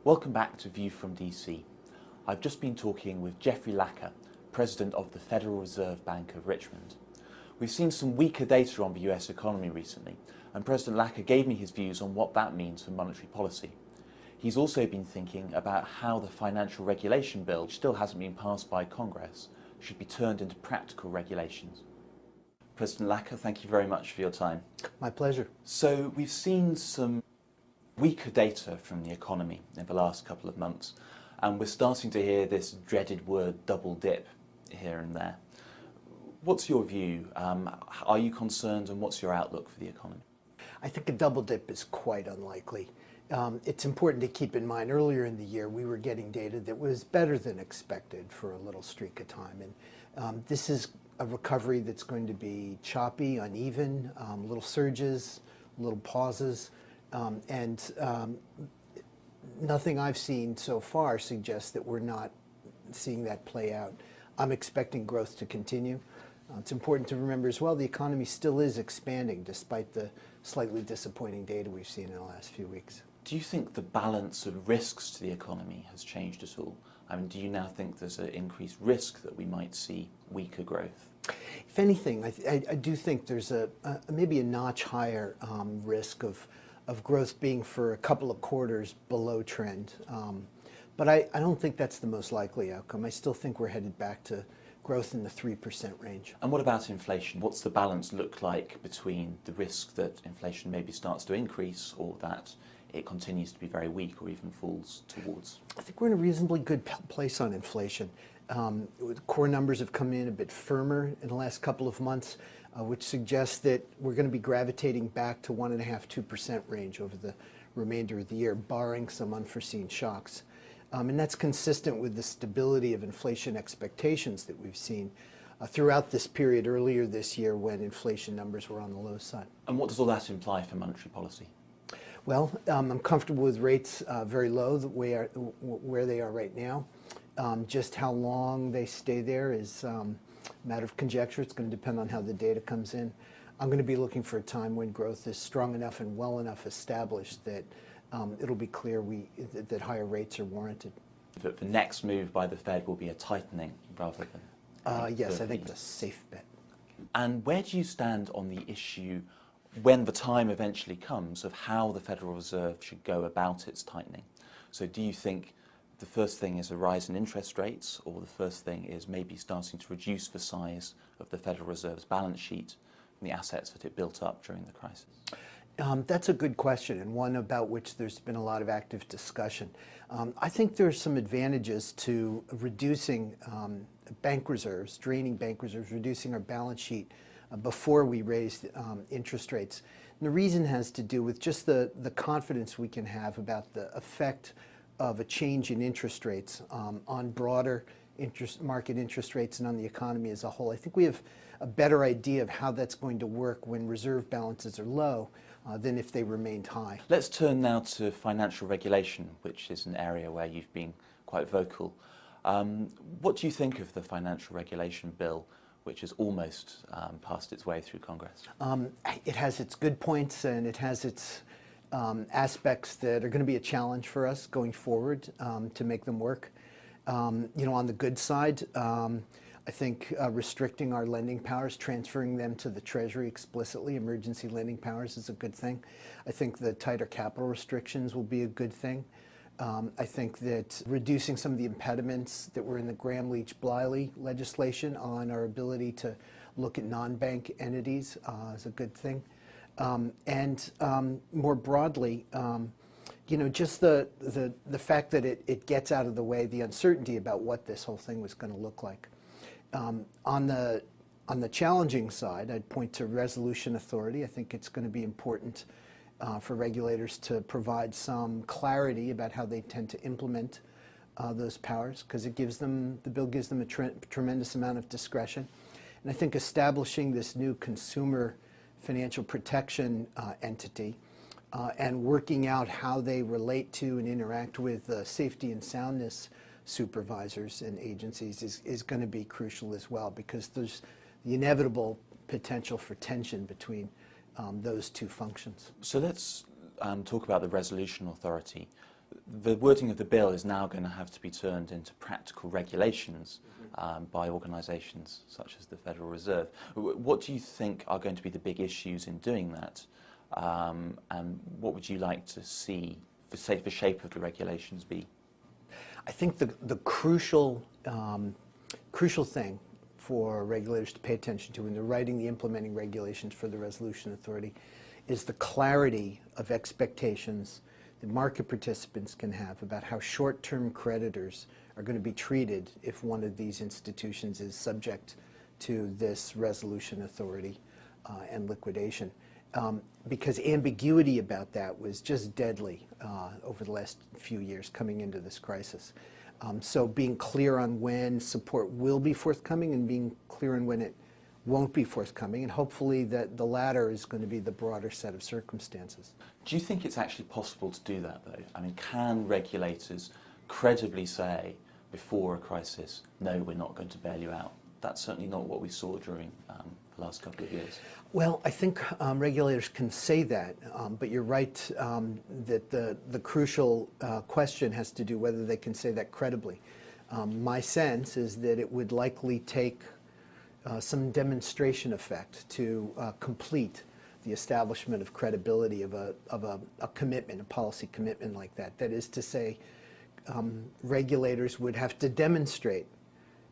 Welcome back to View from DC. I've just been talking with Jeffrey Lacker, President of the Federal Reserve Bank of Richmond. We've seen some weaker data on the US economy recently, and President Lacker gave me his views on what that means for monetary policy. He's also been thinking about how the financial regulation bill, which still hasn't been passed by Congress, should be turned into practical regulations. President Lacker, thank you very much for your time. My pleasure. So we've seen some weaker data from the economy in the last couple of months, and we're starting to hear this dreaded word double dip here and there. What's your view? Are you concerned, and what's your outlook for the economy? I think a double dip is quite unlikely. It's important to keep in mind earlier in the year we were getting data that was better than expected for a little streak of time, and this is a recovery that's going to be choppy, uneven, little surges, little pauses. Nothing I've seen so far suggests that we're not seeing that play out. I'm expecting growth to continue. It's important to remember as well the economy still is expanding despite the slightly disappointing data we've seen in the last few weeks. Do you think the balance of risks to the economy has changed at all? I mean, do you now think there's an increased risk that we might see weaker growth? If anything, I do think there's maybe a notch higher risk of growth being for a couple of quarters below trend. But I don't think that's the most likely outcome. I still think we're headed back to growth in the 3% range. And what about inflation? What's the balance look like between the risk that inflation maybe starts to increase or that it continues to be very weak or even falls towards? I think we're in a reasonably good place on inflation. Core numbers have come in a bit firmer in the last couple of months, which suggests that we're going to be gravitating back to 1.5–2% range over the remainder of the year, barring some unforeseen shocks. And that's consistent with the stability of inflation expectations that we've seen throughout this period earlier this year when inflation numbers were on the low side. And what does all that imply for monetary policy? Well, I'm comfortable with rates very low where they are right now. Just how long they stay there is a matter of conjecture. It's going to depend on how the data comes in. I'm going to be looking for a time when growth is strong enough and well enough established that it'll be clear that higher rates are warranted. But the next move by the Fed will be a tightening rather than... Yes, I think it's a safe bet. And where do you stand on the issue, when the time eventually comes, of how the Federal Reserve should go about its tightening? So do you think the first thing is a rise in interest rates, or the first thing is maybe starting to reduce the size of the Federal Reserve's balance sheet and the assets that it built up during the crisis? That's a good question, and one about which there's been a lot of active discussion. I think there's some advantages to reducing bank reserves, draining bank reserves, reducing our balance sheet before we raise interest rates. And the reason has to do with just the confidence we can have about the effect of a change in interest rates on broader market interest rates and on the economy as a whole. I think we have a better idea of how that's going to work when reserve balances are low than if they remained high. Let's turn now to financial regulation, which is an area where you've been quite vocal. What do you think of the financial regulation bill, which has almost passed its way through Congress? It has its good points and it has its aspects that are going to be a challenge for us going forward to make them work. On the good side, I think restricting our lending powers, transferring them to the Treasury explicitly, emergency lending powers, is a good thing. I think the tighter capital restrictions will be a good thing. I think that reducing some of the impediments that were in the Gramm-Leach-Bliley legislation on our ability to look at non-bank entities is a good thing. More broadly, just the fact that it gets out of the way the uncertainty about what this whole thing was going to look like. On the challenging side, I'd point to resolution authority. I think it's going to be important for regulators to provide some clarity about how they tend to implement those powers, because the bill gives them a tremendous amount of discretion. And I think establishing this new consumer financial protection entity and working out how they relate to and interact with safety and soundness supervisors and agencies is going to be crucial as well, because there's the inevitable potential for tension between those two functions. So let's talk about the resolution authority. The wording of the bill is now going to have to be turned into practical regulations by organisations such as the Federal Reserve. What do you think are going to be the big issues in doing that? And what would you like to see the shape of the regulations be? I think the crucial thing for regulators to pay attention to when they're writing the implementing regulations for the Resolution Authority is the clarity of expectations that market participants can have about how short-term creditors are going to be treated if one of these institutions is subject to this Resolution Authority and liquidation. Because ambiguity about that was just deadly over the last few years coming into this crisis. So being clear on when support will be forthcoming and being clear on when it won't be forthcoming, and hopefully that the latter is going to be the broader set of circumstances. Do you think it's actually possible to do that, though? I mean, can regulators credibly say before a crisis, no, we're not going to bail you out? That's certainly not what we saw during the last couple of years. Well, I think regulators can say that, but you're right that the crucial question has to do whether they can say that credibly. My sense is that it would likely take some demonstration effect to complete the establishment of credibility of a commitment, a policy commitment like that. That is to say, regulators would have to demonstrate,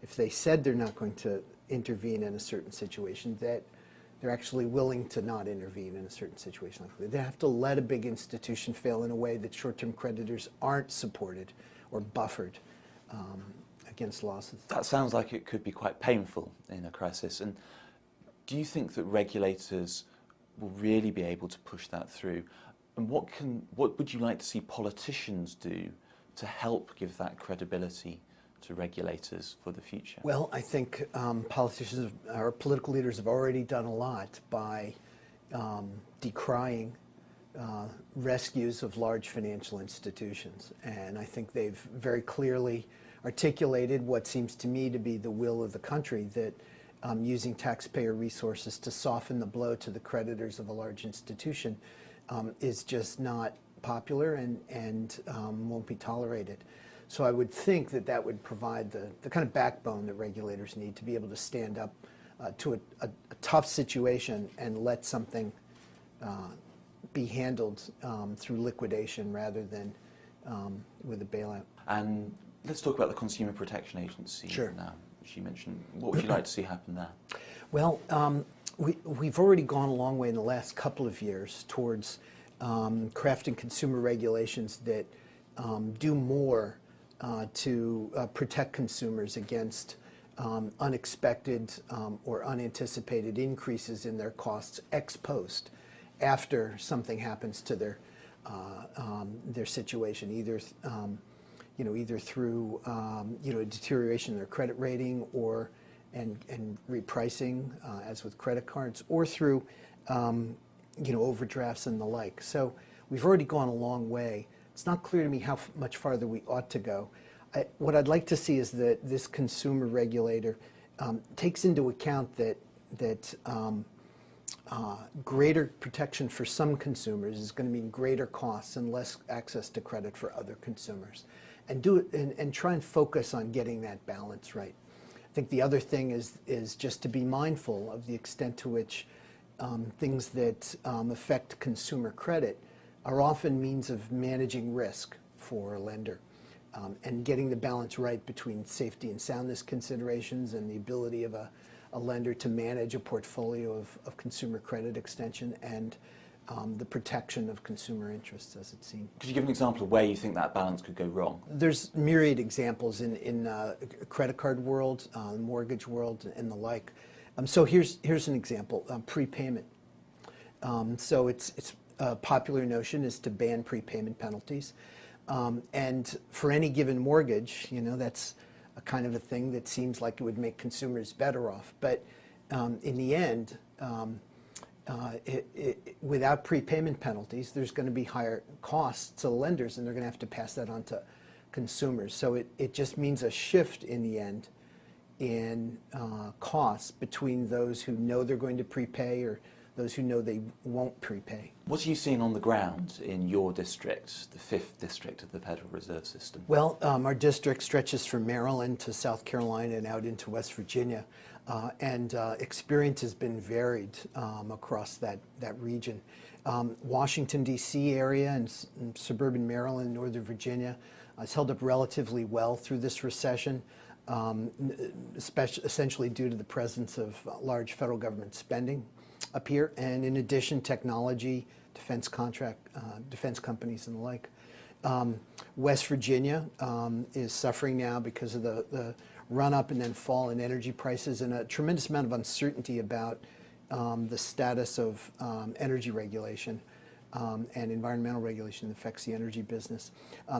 if they said they're not going to intervene in a certain situation, that they're actually willing to not intervene in a certain situation like that. They have to let a big institution fail in a way that short-term creditors aren't supported or buffered against losses. That sounds like it could be quite painful in a crisis. And do you think that regulators will really be able to push that through? And what would you like to see politicians do to help give that credibility to regulators for the future? Well, I think politicians or political leaders have already done a lot by decrying rescues of large financial institutions. And I think they've very clearly articulated what seems to me to be the will of the country, that using taxpayer resources to soften the blow to the creditors of a large institution is just not popular and won't be tolerated. So I would think that that would provide the kind of backbone that regulators need to be able to stand up to a tough situation and let something be handled through liquidation rather than with a bailout. And let's talk about the Consumer Protection Agency now, which you mentioned. What would you like to see happen there? Well, we've already gone a long way in the last couple of years towards crafting consumer regulations that do more to protect consumers against unexpected or unanticipated increases in their costs ex post after something happens to their situation, either through a deterioration in their credit rating or and repricing, as with credit cards, or through overdrafts and the like. So we've already gone a long way. It's not clear to me how much farther we ought to go. What I'd like to see is that this consumer regulator takes into account that greater protection for some consumers is going to mean greater costs and less access to credit for other consumers, and do it and try and focus on getting that balance right. I think the other thing is just to be mindful of the extent to which things that affect consumer credit are often means of managing risk for a lender, and getting the balance right between safety and soundness considerations and the ability of a lender to manage a portfolio of consumer credit extension and the protection of consumer interests, as it seems. Could you give an example of where you think that balance could go wrong? There's myriad examples in credit card world, mortgage world, and the like. So here's an example: prepayment. So it's a popular notion is to ban prepayment penalties, and for any given mortgage, that's a kind of a thing that seems like it would make consumers better off. But in the end, without prepayment penalties, there's going to be higher costs to lenders, and they're going to have to pass that on to consumers. So it just means a shift in the end in costs between those who know they're going to prepay or those who know they won't prepay. What are you seeing on the ground in your district, the 5th district of the Federal Reserve System? Well, our district stretches from Maryland to South Carolina and out into West Virginia, and experience has been varied across that region. Washington, D.C. area and suburban Maryland, Northern Virginia has held up relatively well through this recession, essentially due to the presence of large federal government spending up here, and in addition, technology, defense companies and the like. West Virginia is suffering now because of the run-up and then fall in energy prices and a tremendous amount of uncertainty about the status of energy regulation and environmental regulation that affects the energy business.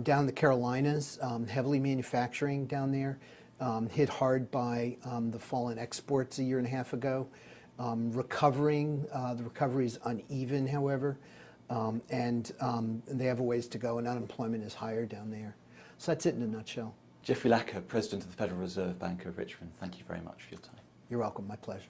Down in the Carolinas, heavily manufacturing down there, hit hard by the fall in exports a year and a half ago. The recovery is uneven, however, and they have a ways to go, and unemployment is higher down there. So that's it in a nutshell. Jeffrey Lacker, President of the Federal Reserve Bank of Richmond, thank you very much for your time. You're welcome. My pleasure.